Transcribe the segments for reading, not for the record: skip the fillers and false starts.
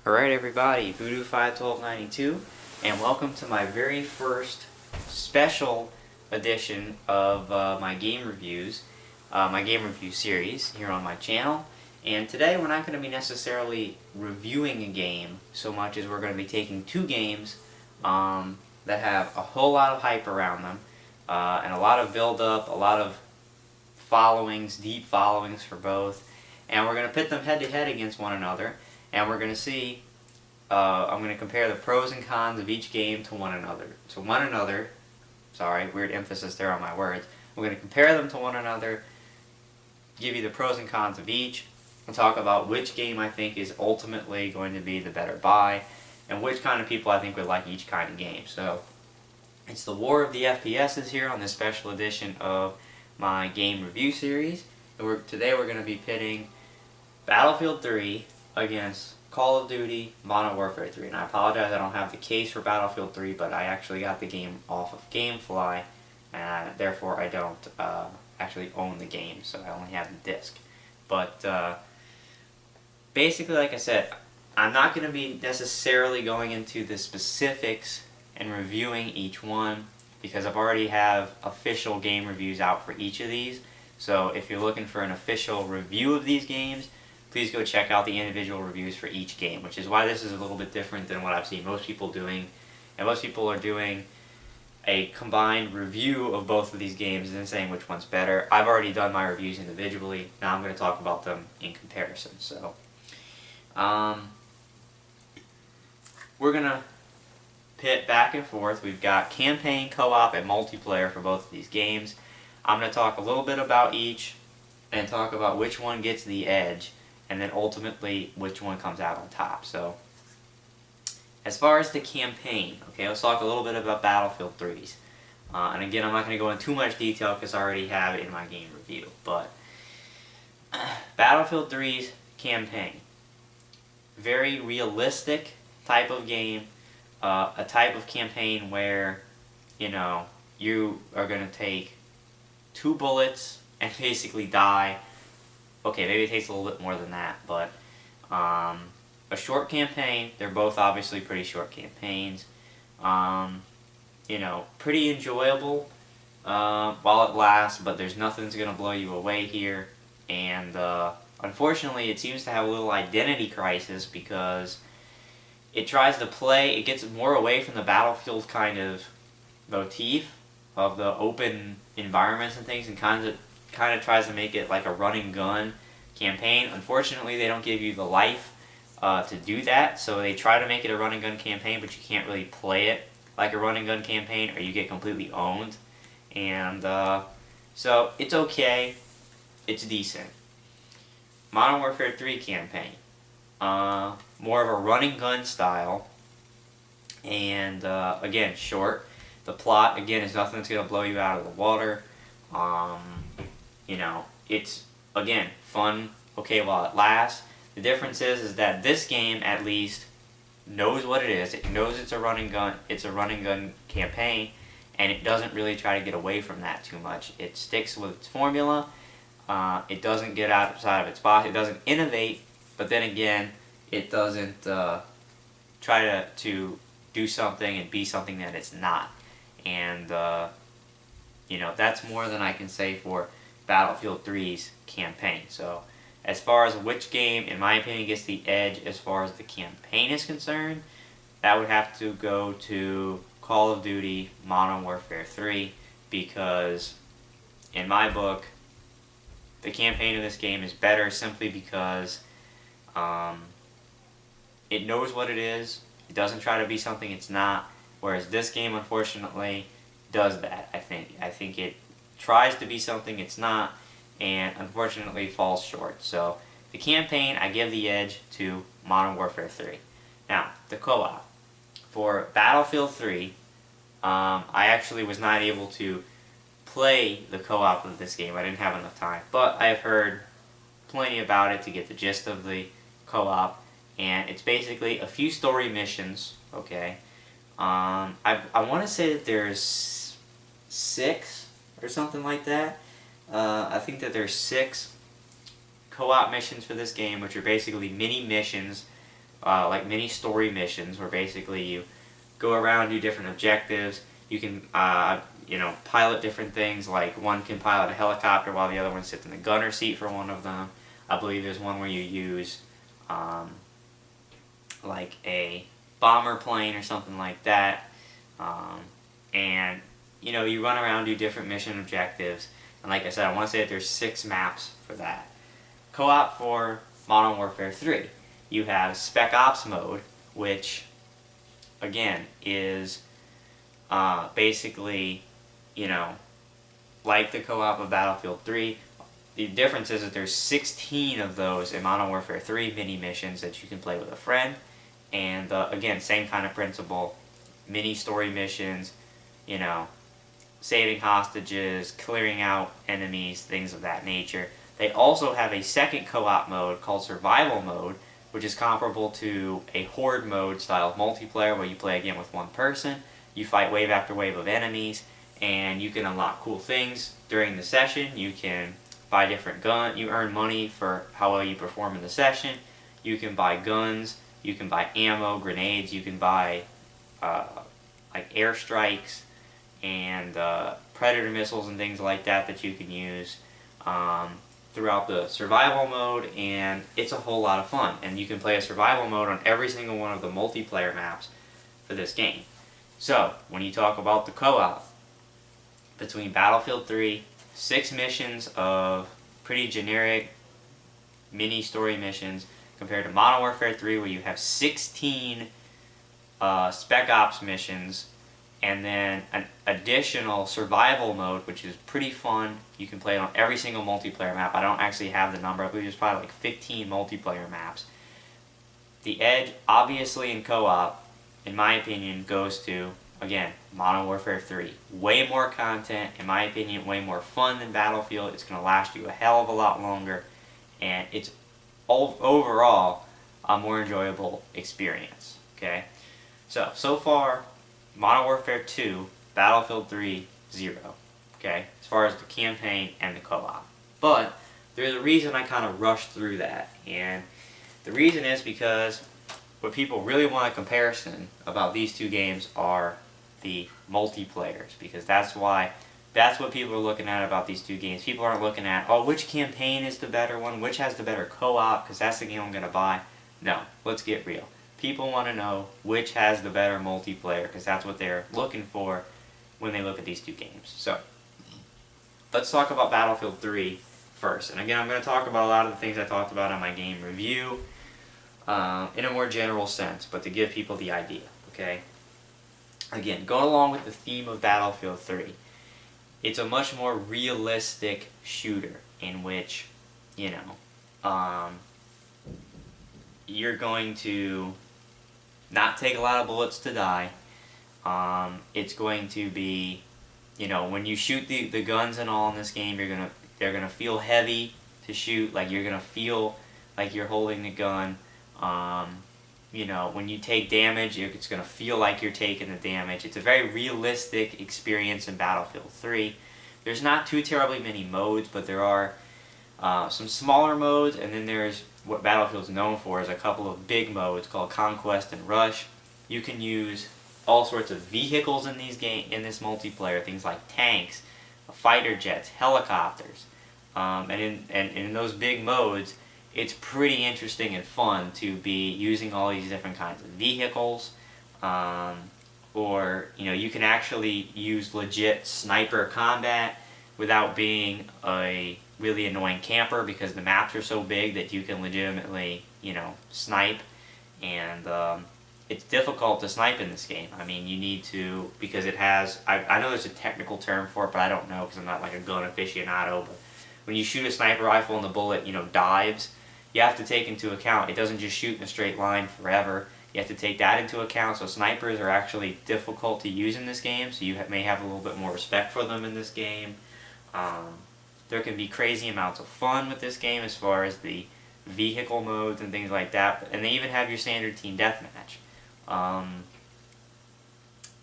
Alright everybody, Voodoo 51292, and welcome to my very first special edition of my game review series here on my channel. And today we're not going to be necessarily reviewing a game so much as we're going to be taking two games that have a whole lot of hype around them, and a lot of build-up, a lot of followings, deep followings for both, and we're going to pit them head-to-head against one another. And we're going to see, I'm going to compare the pros and cons of each game to one another. Sorry, weird emphasis there on my words. We're going to compare them to one another, give you the pros and cons of each, and talk about which game I think is ultimately going to be the better buy, and which kind of people I think would like each kind of game. So, it's the War of the FPSs here on this special edition of my game review series. And today we're going to be pitting Battlefield 3 against Call of Duty Modern Warfare 3. And I apologize, I don't have the case for Battlefield 3, but I actually got the game off of GameFly, and therefore I don't actually own the game, so I only have the disc. But basically, like I said, I'm not going to be necessarily going into the specifics and reviewing each one, because I've already have official game reviews out for each of these. So if you're looking for an official review of these games, please go check out the individual reviews for each game, which is why this is a little bit different than what I've seen most people doing. And most people are doing a combined review of both of these games and then saying which one's better. I've already done my reviews individually. Now I'm going to talk about them in comparison. So, we're going to pit back and forth. We've got campaign, co-op, and multiplayer for both of these games. I'm going to talk a little bit about each and talk about which one gets the edge, and then ultimately which one comes out on top. So, as far as the campaign, okay, let's talk a little bit about Battlefield 3's. And again, I'm not going to go into too much detail because I already have it in my game review. But Battlefield 3's campaign, very realistic type of game, a type of campaign where, you know, you are going to take 2 bullets and basically die. Okay, maybe it takes a little bit more than that, but a short campaign. They're both obviously pretty short campaigns. You know, pretty enjoyable while it lasts, but there's nothing that's going to blow you away here. And unfortunately, it seems to have a little identity crisis because it tries to play, it gets more away from the Battlefield kind of motif of the open environments and things, and kind of tries to make it like a run and gun campaign. Unfortunately, they don't give you the life to do that, so they try to make it a run and gun campaign, but you can't really play it like a run and gun campaign or you get completely owned. And so it's okay, it's decent. Modern Warfare 3 campaign, more of a run and gun style, and again, short. The plot, again, is nothing that's going to blow you out of the water. You know, it's, again, fun, okay, while it lasts. The difference is that this game, at least, knows what it is. It knows it's a run and gun campaign, and it doesn't really try to get away from that too much. It sticks with its formula. It doesn't get outside of its box. It doesn't innovate, but then again, it doesn't try to do something and be something that it's not. And, you know, that's more than I can say for Battlefield 3's campaign. So, as far as which game, in my opinion, gets the edge as far as the campaign is concerned, that would have to go to Call of Duty Modern Warfare 3, because, in my book, the campaign of this game is better simply because it knows what it is. It doesn't try to be something it's not. Whereas this game, unfortunately, does that, I think. I think it tries to be something it's not, and unfortunately falls short. So, the campaign, I give the edge to Modern Warfare 3. Now, the co-op. For Battlefield 3, I actually was not able to play the co-op of this game. I didn't have enough time. But I've heard plenty about it to get the gist of the co-op. And it's basically a few story missions, okay? I want to say that there's 6 or something like that. I think that there's 6 co-op missions for this game, which are basically mini missions like mini story missions where basically you go around, do different objectives. You can pilot different things, like one can pilot a helicopter while the other one sits in the gunner seat for one of them. I believe there's one where you use like a bomber plane or something like that. And you run around, do different mission objectives. And like I said, I want to say that there's 6 maps for that. Co-op for Modern Warfare 3. You have Spec Ops mode, which again is basically, like the co-op of Battlefield 3. The difference is that there's 16 of those in Modern Warfare 3 mini missions that you can play with a friend. And again, same kind of principle, mini story missions, saving hostages, clearing out enemies, things of that nature. They also have a second co-op mode called Survival Mode, which is comparable to a Horde mode style multiplayer where you play again with one person. You fight wave after wave of enemies, and you can unlock cool things during the session. You can buy different guns. You earn money for how well you perform in the session. You can buy guns. You can buy ammo, grenades. You can buy like airstrikes and predator missiles and things like that you can use throughout the survival mode, and it's a whole lot of fun. And you can play a survival mode on every single one of the multiplayer maps for this game. So, when you talk about the co-op between Battlefield 3, 6 missions of pretty generic mini story missions compared to Modern Warfare 3 where you have 16 Spec Ops missions and then an additional survival mode, which is pretty fun. You can play it on every single multiplayer map. I don't actually have the number. I believe there's probably like 15 multiplayer maps. The edge, obviously, in co-op, in my opinion, goes to, again, Modern Warfare 3. Way more content, in my opinion, way more fun than Battlefield. It's going to last you a hell of a lot longer, and it's overall a more enjoyable experience. Okay, so far, Modern Warfare 2, Battlefield 3, 0. Okay, as far as the campaign and the co-op. But there's a reason I kind of rushed through that, and the reason is because what people really want a comparison about these two games are the multiplayers, because that's what people are looking at about these two games. People aren't looking at, oh, which campaign is the better one, which has the better co-op, because that's the game I'm going to buy. No, let's get real. People want to know which has the better multiplayer, because that's what they're looking for when they look at these two games. So, let's talk about Battlefield 3 first. And again, I'm going to talk about a lot of the things I talked about on my game review in a more general sense, but to give people the idea, okay? Again, going along with the theme of Battlefield 3, it's a much more realistic shooter in which, you're going to not take a lot of bullets to die. It's going to be, when you shoot the guns and all in this game, they're gonna feel heavy to shoot. Like you're gonna feel like you're holding the gun. When you take damage, it's gonna feel like you're taking the damage. It's a very realistic experience in Battlefield 3. There's not too terribly many modes, but there are some smaller modes, and then there's what Battlefield's known for is a couple of big modes called Conquest and Rush. You can use all sorts of vehicles in in this multiplayer, things like tanks, fighter jets, helicopters, and in those big modes, it's pretty interesting and fun to be using all these different kinds of vehicles, or you can actually use legit sniper combat without being a really annoying camper, because the maps are so big that you can legitimately, snipe, and it's difficult to snipe in this game. I mean, you need to, because it has, I know there's a technical term for it, but I don't know because I'm not like a gun aficionado, but when you shoot a sniper rifle and the bullet, dives, you have to take into account, it doesn't just shoot in a straight line forever. You have to take that into account, so snipers are actually difficult to use in this game, so you may have a little bit more respect for them in this game. There can be crazy amounts of fun with this game as far as the vehicle modes and things like that, and they even have your standard team deathmatch.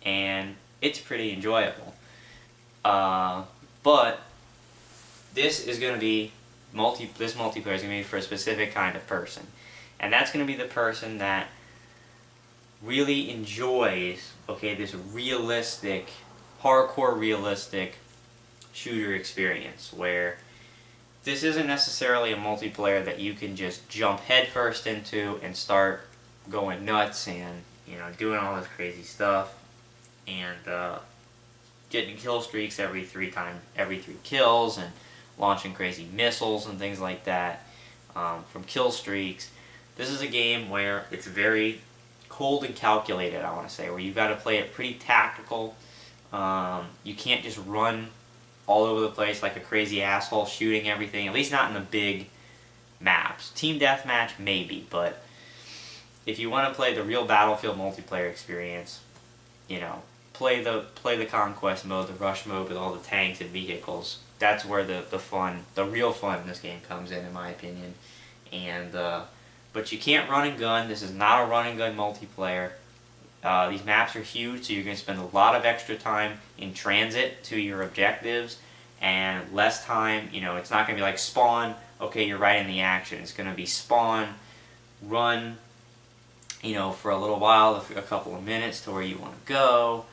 And it's pretty enjoyable. But this is going to be this multiplayer is going to be for a specific kind of person, and that's going to be the person that really enjoys, okay, this realistic, hardcore realistic shooter experience where this isn't necessarily a multiplayer that you can just jump headfirst into and start going nuts and, you know, doing all this crazy stuff and getting kill streaks every three kills and launching crazy missiles and things like that from kill streaks. This is a game where it's very cold and calculated, I want to say, where you've got to play it pretty tactical. You can't just run all over the place like a crazy asshole shooting everything, at least not in the big maps. Team Deathmatch, maybe, but if you want to play the real Battlefield multiplayer experience, you know, play the Conquest mode, the Rush mode with all the tanks and vehicles. That's where the fun, the real fun in this game comes in my opinion. And but you can't run and gun. This is not a run and gun multiplayer. These maps are huge, so you're going to spend a lot of extra time in transit to your objectives, and less time, you know, it's not going to be like spawn, okay, you're right in the action. It's going to be spawn, run, you know, for a little while, a couple of minutes to where you want to go.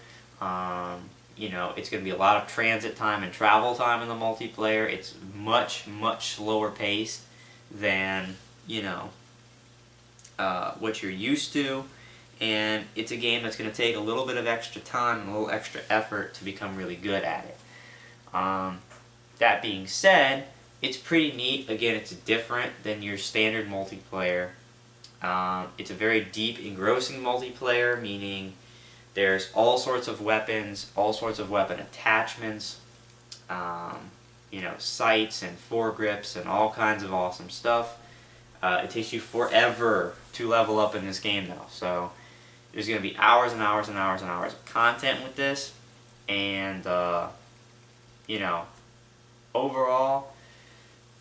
You know, it's going to be a lot of transit time and travel time in the multiplayer. It's much, much slower paced than, you know, what you're used to. And it's a game that's going to take a little bit of extra time and a little extra effort to become really good at it. That being said, it's pretty neat. Again, it's different than your standard multiplayer. It's a very deep, engrossing multiplayer, meaning there's all sorts of weapons, all sorts of weapon attachments, you know, sights and foregrips and all kinds of awesome stuff. It takes you forever to level up in this game though, so there's going to be hours and hours and hours and hours of content with this, and you know, overall,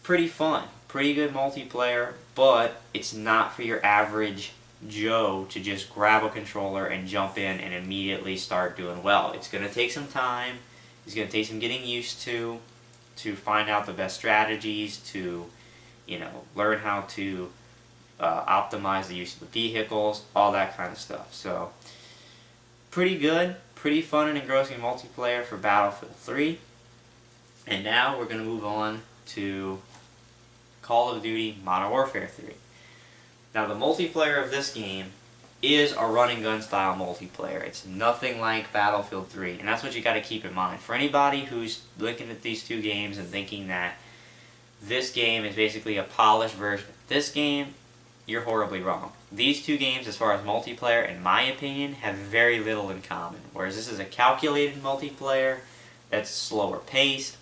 pretty fun, pretty good multiplayer, but it's not for your average Joe to just grab a controller and jump in and immediately start doing well. It's going to take some time, it's going to take some getting used to find out the best strategies, to, you know, learn how to optimize the use of the vehicles, all that kind of stuff. So, pretty good, pretty fun and engrossing multiplayer for Battlefield 3. And now we're going to move on to Call of Duty Modern Warfare 3. Now the multiplayer of this game is a run and gun style multiplayer. It's nothing like Battlefield 3, and that's what you got to keep in mind. For anybody who's looking at these two games and thinking that this game is basically a polished version of this game, you're horribly wrong. These two games, as far as multiplayer, in my opinion, have very little in common. Whereas this is a calculated multiplayer that's slower paced.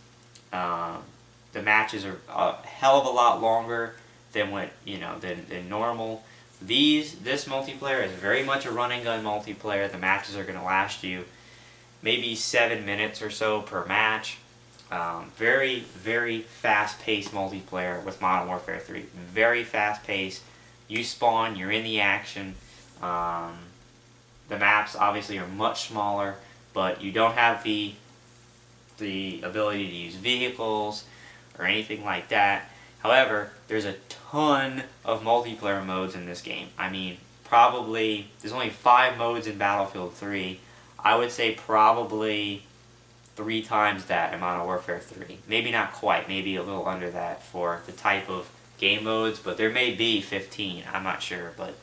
The matches are a hell of a lot longer than what, you know, than normal. This multiplayer is very much a run and gun multiplayer. The matches are going to last you maybe 7 minutes or so per match. Very, very fast-paced multiplayer with Modern Warfare 3. Very fast-paced. You spawn, you're in the action. The maps obviously are much smaller, but you don't have the ability to use vehicles or anything like that. However, there's a ton of multiplayer modes in this game. I mean, probably, there's only 5 modes in Battlefield 3. I would say probably 3 times that in Modern Warfare 3. Maybe not quite, maybe a little under that for the type of game modes, but there may be 15, I'm not sure, but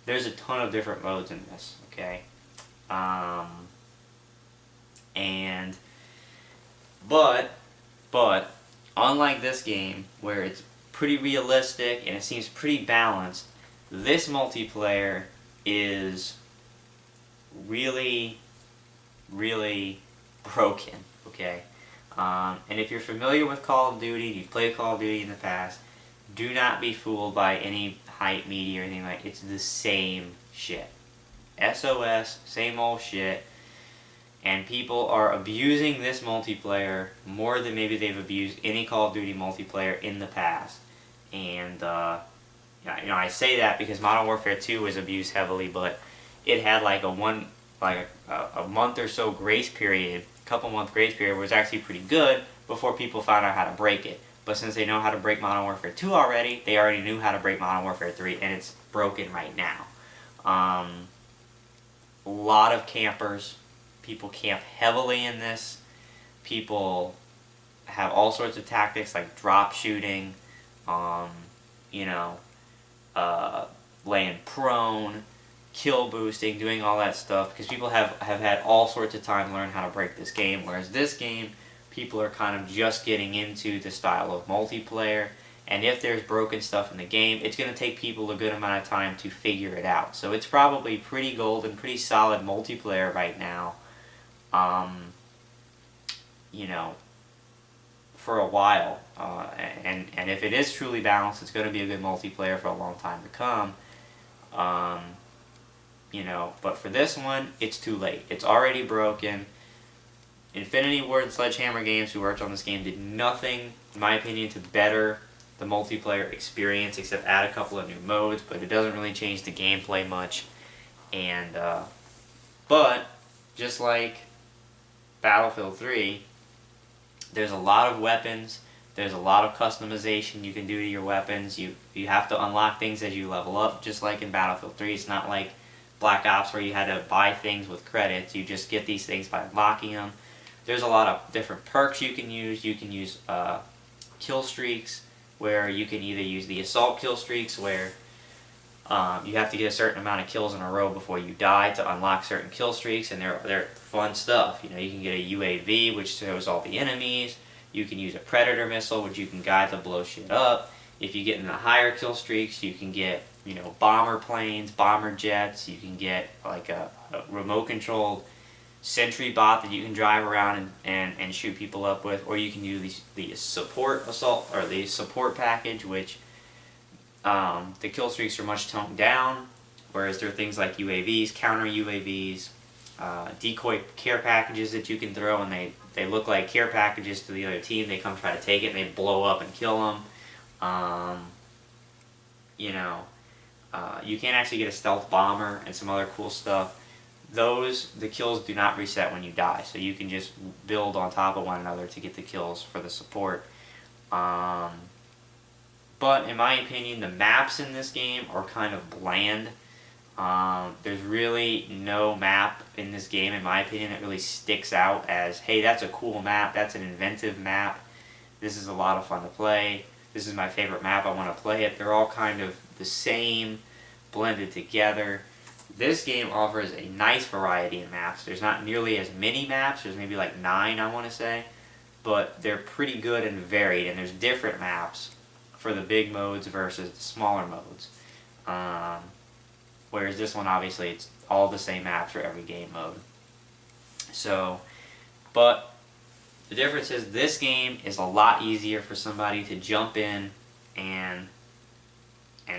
there's a ton of different modes in this, okay? But unlike this game, where it's pretty realistic and it seems pretty balanced, this multiplayer is really, really broken, okay? And if you're familiar with Call of Duty, you've played Call of Duty in the past, do not be fooled by any hype media or anything like that. It's the same shit. SOS, same old shit. And people are abusing this multiplayer more than maybe they've abused any Call of Duty multiplayer in the past. And, you know, I say that because Modern Warfare 2 was abused heavily, but it had like a month or so grace period, couple month grace period, where it was actually pretty good before people found out how to break it. But since they know how to break Modern Warfare 2 already, they already knew how to break Modern Warfare 3, and it's broken right now. lot of campers. People camp heavily in this. People have all sorts of tactics like drop shooting, you know, laying prone, kill boosting, doing all that stuff, because people have had all sorts of time to learn how to break this game, whereas this game, people are kind of just getting into the style of multiplayer, and if there's broken stuff in the game, it's going to take people a good amount of time to figure it out. So it's probably pretty golden, pretty solid multiplayer right now, you know, for a while, and if it is truly balanced, it's going to be a good multiplayer for a long time to come. You know, but for this one, it's too late. It's already broken. Infinity Ward and Sledgehammer Games, who worked on this game, did nothing, in my opinion, to better the multiplayer experience, except add a couple of new modes, but it doesn't really change the gameplay much. And, but, just like Battlefield 3, there's a lot of weapons, there's a lot of customization you can do to your weapons. You have to unlock things as you level up, just like in Battlefield 3. It's not like Black Ops where you had to buy things with credits. You just get these things by unlocking them. There's a lot of different perks you can use. You can use kill streaks, where you can either use the assault kill streaks, where you have to get a certain amount of kills in a row before you die to unlock certain kill streaks, and they're fun stuff. You know, you can get a UAV, which shows all the enemies. You can use a Predator missile, which you can guide to blow shit up. If you get in the higher kill streaks, you can get, you know, bomber planes, bomber jets. You can get like a remote-controlled sentry bot that you can drive around and shoot people up with, or you can use the support assault, or the support package, which the kill streaks are much toned down, whereas there are things like UAVs, counter UAVs, decoy care packages that you can throw, and they look like care packages to the other team. They come try to take it, and they blow up and kill them. You know, you can actually get a stealth bomber and some other cool stuff. The kills do not reset when you die, so you can just build on top of one another to get the kills for the support. But in my opinion, the maps in this game are kind of bland. There's really no map in this game, in my opinion, that really sticks out as, hey, that's a cool map, that's an inventive map, this is a lot of fun to play, this is my favorite map, I want to play it. They're all kind of the same, blended together. This game offers a nice variety of maps. There's not nearly as many maps, there's maybe like 9, I want to say, but they're pretty good and varied, and there's different maps for the big modes versus the smaller modes. Whereas this one, obviously, it's all the same maps for every game mode. So, but the difference is this game is a lot easier for somebody to jump in and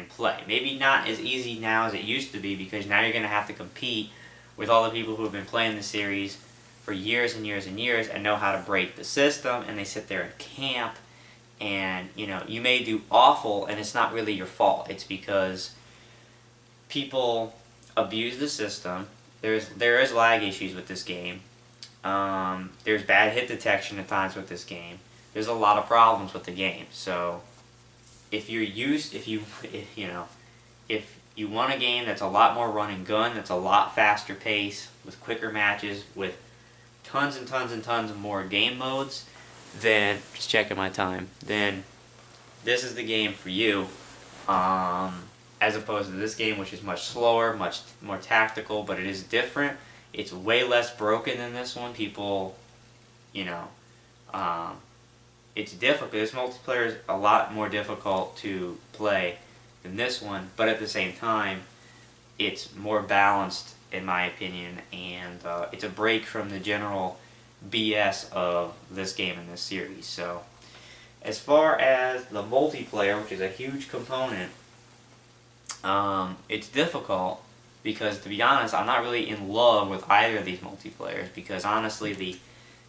play. Maybe not as easy now as it used to be, because now you're going to have to compete with all the people who have been playing the series for years and years and years and know how to break the system, and they sit there and camp, and, you know, you may do awful, and it's not really your fault. It's because people abuse the system. There is lag issues with this game. There's bad hit detection at times with this game. There's a lot of problems with the game. So if you want a game that's a lot more run and gun, that's a lot faster pace, with quicker matches, with tons and tons and tons of more game modes, then, just checking my time, then this is the game for you. As opposed to this game, which is much slower, much more tactical, but it is different. It's way less broken than this one. People, you know, it's difficult. This multiplayer is a lot more difficult to play than this one, but at the same time, it's more balanced, in my opinion, and it's a break from the general BS of this game in this series. So, as far as the multiplayer, which is a huge component, it's difficult because, to be honest, I'm not really in love with either of these multiplayers, because honestly the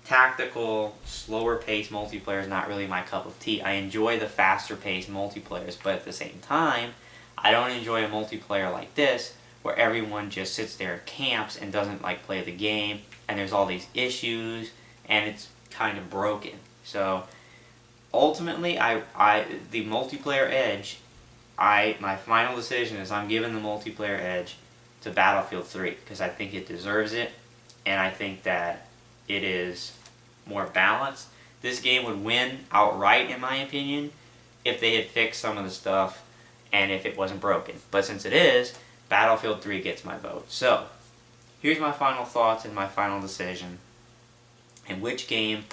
tactical, slower paced multiplayer is not really my cup of tea. I enjoy the faster paced multiplayers, but at the same time, I don't enjoy a multiplayer like this where everyone just sits there and camps and doesn't like play the game, and there's all these issues, and it's kind of broken. So ultimately, the multiplayer edge, my final decision is I'm giving the multiplayer edge to Battlefield 3 because I think it deserves it, and I think that it is more balanced. This game would win outright, in my opinion, if they had fixed some of the stuff and if it wasn't broken. But since it is, Battlefield 3 gets my vote. So, here's my final thoughts and my final decision. And which game,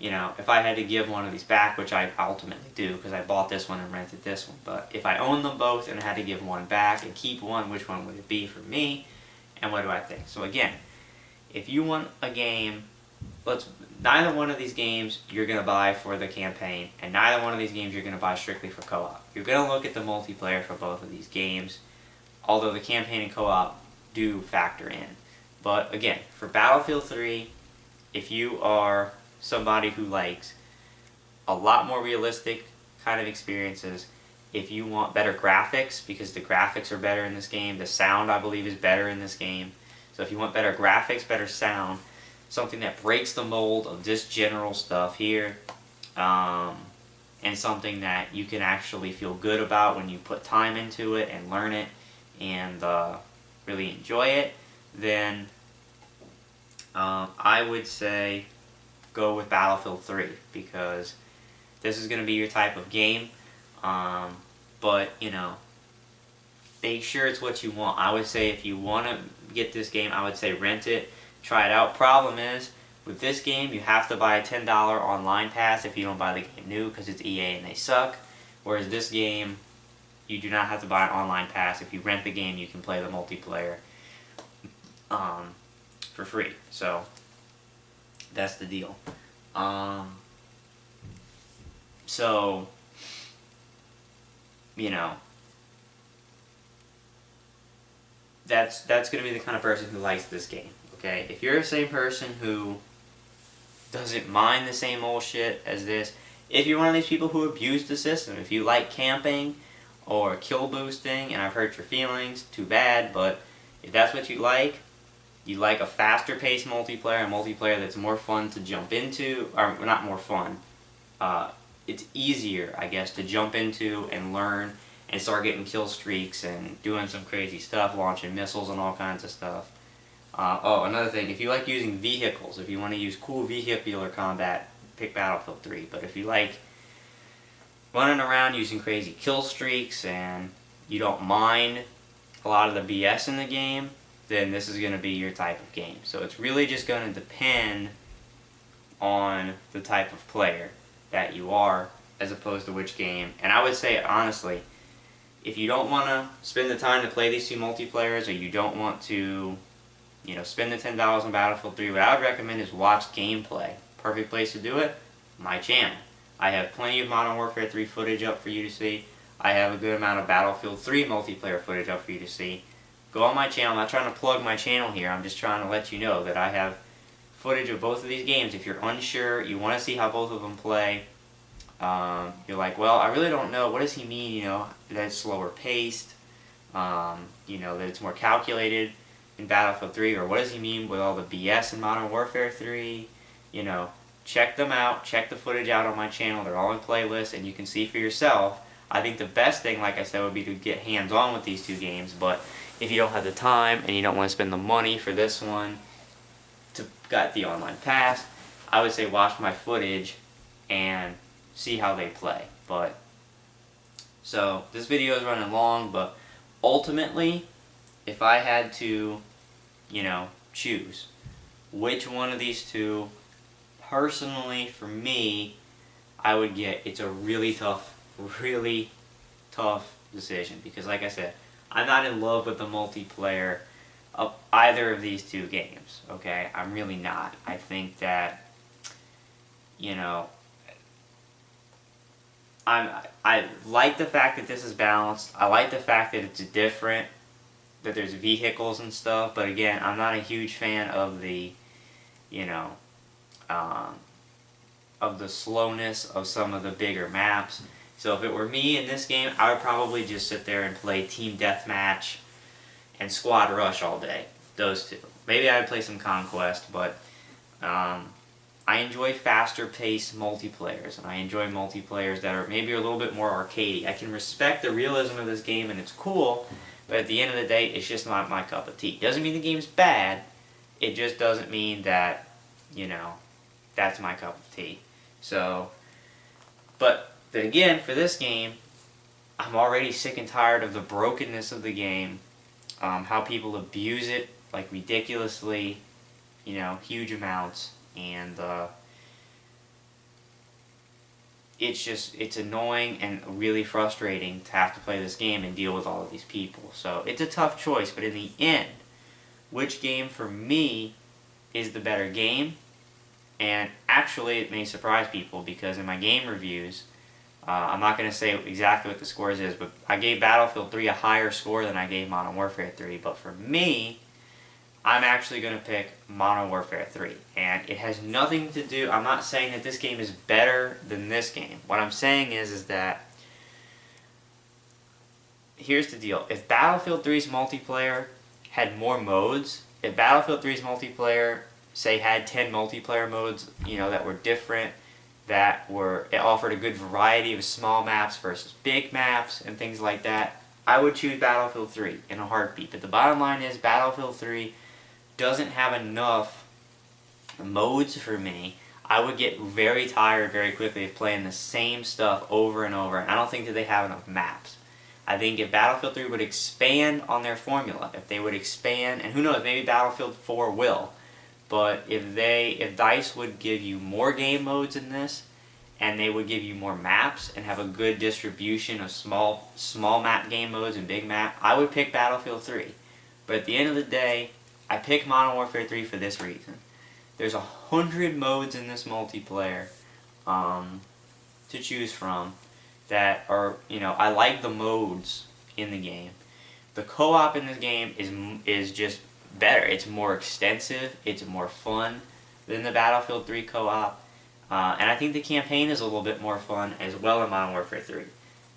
if I had to give one of these back, which I ultimately do because I bought this one and rented this one, but if I owned them both and I had to give one back and keep one, which one would it be for me? And what do I think? So again, if you want a game, neither one of these games you're going to buy for the campaign, and neither one of these games you're going to buy strictly for co-op. You're going to look at the multiplayer for both of these games, although the campaign and co-op do factor in. But again, for Battlefield 3, if you are somebody who likes a lot more realistic kind of experiences, if you want better graphics, because the graphics are better in this game, the sound I believe is better in this game, so if you want better graphics, better sound, something that breaks the mold of this general stuff here, and something that you can actually feel good about when you put time into it and learn it and really enjoy it, then I would say go with Battlefield 3 because this is going to be your type of game, but make sure it's what you want. I would say if you want to get this game, I would say rent it, try it out. Problem is, with this game, you have to buy a $10 online pass if you don't buy the game new because it's EA and they suck, whereas this game, you do not have to buy an online pass. If you rent the game, you can play the multiplayer for free. So that's the deal. So that's going to be the kind of person who likes this game. Okay, if you're the same person who doesn't mind the same old shit as this, if you're one of these people who abuse the system, if you like camping or kill boosting, and I've hurt your feelings, too bad, but if that's what you like a faster paced multiplayer, a multiplayer that's more fun to jump into, or not more fun, it's easier, I guess, to jump into and learn and start getting kill streaks and doing some crazy stuff, launching missiles and all kinds of stuff. Another thing, if you like using vehicles, if you want to use cool vehicular combat, pick Battlefield 3. But if you like running around using crazy kill streaks and you don't mind a lot of the BS in the game, then this is going to be your type of game. So it's really just going to depend on the type of player that you are as opposed to which game. And I would say, honestly, if you don't want to spend the time to play these two multiplayers, or you don't want to spend the $10 on Battlefield 3, what I would recommend is watch gameplay. Perfect place to do it? My channel. I have plenty of Modern Warfare 3 footage up for you to see. I have a good amount of Battlefield 3 multiplayer footage up for you to see. Go on my channel. I'm not trying to plug my channel here. I'm just trying to let you know that I have footage of both of these games. If you're unsure, you want to see how both of them play, you're like, well, I really don't know. What does he mean, that it's slower paced, that it's more calculated in Battlefield 3, or what does he mean with all the BS in Modern Warfare 3? Check them out. Check the footage out on my channel. They're all in playlists, and you can see for yourself. I think the best thing, like I said, would be to get hands-on with these two games, but if you don't have the time and you don't want to spend the money for this one to get the online pass, I would say watch my footage and see how they play. So this video is running long, but ultimately, if I had to, choose which one of these two, personally for me, I would get, it's a really tough decision, because like I said, I'm not in love with the multiplayer of either of these two games, okay? I'm really not. I think that, I like the fact that this is balanced. I like the fact that it's different, that there's vehicles and stuff, but again, I'm not a huge fan of the, of the slowness of some of the bigger maps. So if it were me in this game, I would probably just sit there and play Team Deathmatch and Squad Rush all day. Those two. Maybe I would play some Conquest, but I enjoy faster paced multiplayers, and I enjoy multiplayers that are maybe a little bit more arcadey. I can respect the realism of this game and it's cool, but at the end of the day, it's just not my cup of tea. Doesn't mean the game's bad, it just doesn't mean that, you know, that's my cup of tea. So, but then again, for this game, I'm already sick and tired of the brokenness of the game, how people abuse it, like, ridiculously, you know, huge amounts, and it's annoying and really frustrating to have to play this game and deal with all of these people. So it's a tough choice, but in the end, which game for me is the better game? And actually, it may surprise people, because in my game reviews, I'm not going to say exactly what the scores is, but I gave Battlefield 3 a higher score than I gave Modern Warfare 3. But for me, I'm actually going to pick Modern Warfare 3. And it has nothing to do, I'm not saying that this game is better than this game. What I'm saying is that, here's the deal. If Battlefield 3's multiplayer had more modes, if Battlefield 3's multiplayer, say, had 10 multiplayer modes, you know, that were different, it offered a good variety of small maps versus big maps and things like that, I would choose Battlefield 3 in a heartbeat. But the bottom line is, Battlefield 3 doesn't have enough modes for me. I would get very tired very quickly of playing the same stuff over and over, and I don't think that they have enough maps. I think if Battlefield 3 would expand on their formula, if they would expand, and who knows, maybe Battlefield 4 will, but if DICE would give you more game modes in this, and they would give you more maps and have a good distribution of small map game modes and big map, I would pick Battlefield 3. But at the end of the day, I pick Modern Warfare 3 for this reason. There's 100 modes in this multiplayer to choose from that are, you know, I like the modes in the game. The co-op in this game is just better. It's more extensive, it's more fun than the Battlefield 3 co-op, and I think the campaign is a little bit more fun as well in Modern Warfare 3.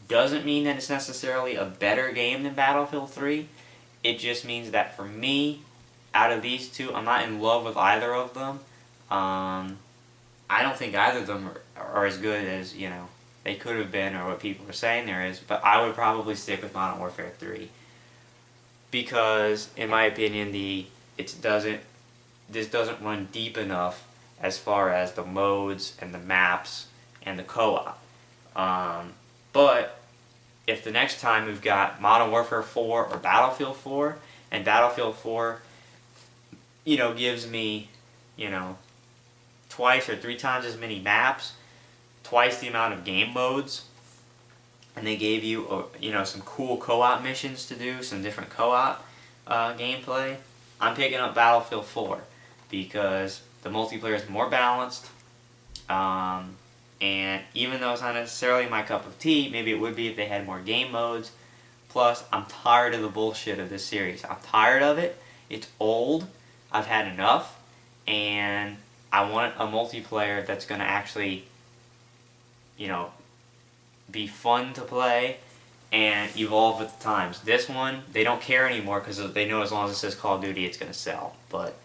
Doesn't mean that it's necessarily a better game than Battlefield 3, it just means that for me, out of these two, I'm not in love with either of them. I don't think either of them are as good as, you know, they could have been or what people are saying there is, but I would probably stick with Modern Warfare 3. Because, in my opinion, this doesn't run deep enough as far as the modes and the maps and the co-op. But if the next time we've got Modern Warfare 4 or Battlefield 4, and Battlefield 4, you know, gives me, you know, twice or 3 times as many maps, twice the amount of game modes, and they gave you, you know, some cool co-op missions to do, some different co-op gameplay, I'm picking up Battlefield 4 because the multiplayer is more balanced, and even though it's not necessarily my cup of tea, maybe it would be if they had more game modes. Plus, I'm tired of the bullshit of this series. I'm tired of it. It's old. I've had enough, and I want a multiplayer that's going to actually, you know, be fun to play and evolve with the times. This one, they don't care anymore because they know as long as it says Call of Duty, it's going to sell. But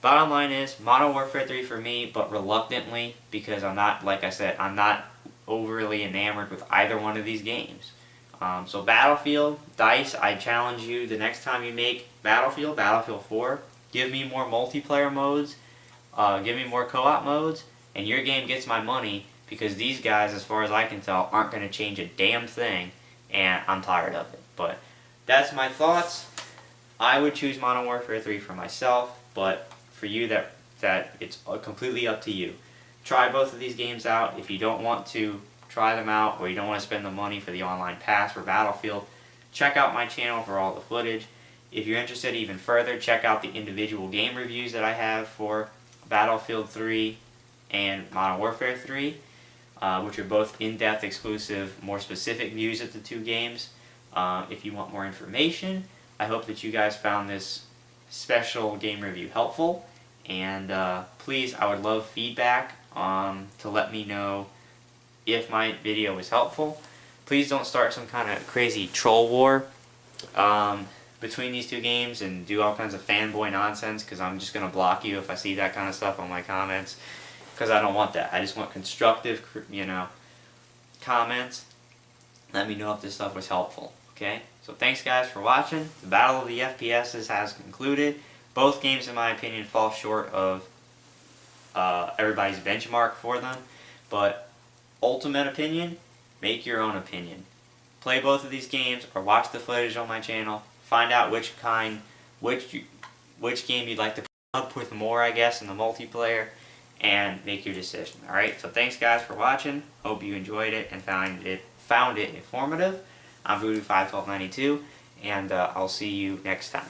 bottom line is, Modern Warfare 3 for me, but reluctantly, because I'm not, like I said, I'm not overly enamored with either one of these games. So Battlefield, DICE, I challenge you, the next time you make Battlefield 4, give me more multiplayer modes, give me more co-op modes, and your game gets my money, because these guys, as far as I can tell, aren't going to change a damn thing, and I'm tired of it. But that's my thoughts. I would choose Modern Warfare 3 for myself, but for you, that it's completely up to you. Try both of these games out. If you don't want to try them out, or you don't want to spend the money for the online pass for Battlefield, check out my channel for all the footage. If you're interested even further, check out the individual game reviews that I have for Battlefield 3 and Modern Warfare 3. Which are both in-depth, exclusive, more specific views of the two games. If you want more information, I hope that you guys found this special game review helpful. And please, I would love feedback to let me know if my video was helpful. Please don't start some kind of crazy troll war between these two games and do all kinds of fanboy nonsense, because I'm just going to block you if I see that kind of stuff on my comments. Because I don't want that. I just want constructive, you know, comments. Let me know if this stuff was helpful. Okay? So So thanks guys for watching. The battle of the FPSs has concluded. Both games, in my opinion, fall short of everybody's benchmark for them. But ultimate opinion, make your own opinion. Play both of these games or watch the footage on my channel. Find out which game you'd like to put up with more, I guess, in the multiplayer, and make your decision. Alright, so thanks guys for watching. Hope you enjoyed it and found it informative. I'm Voodoo 51292, and I'll see you next time.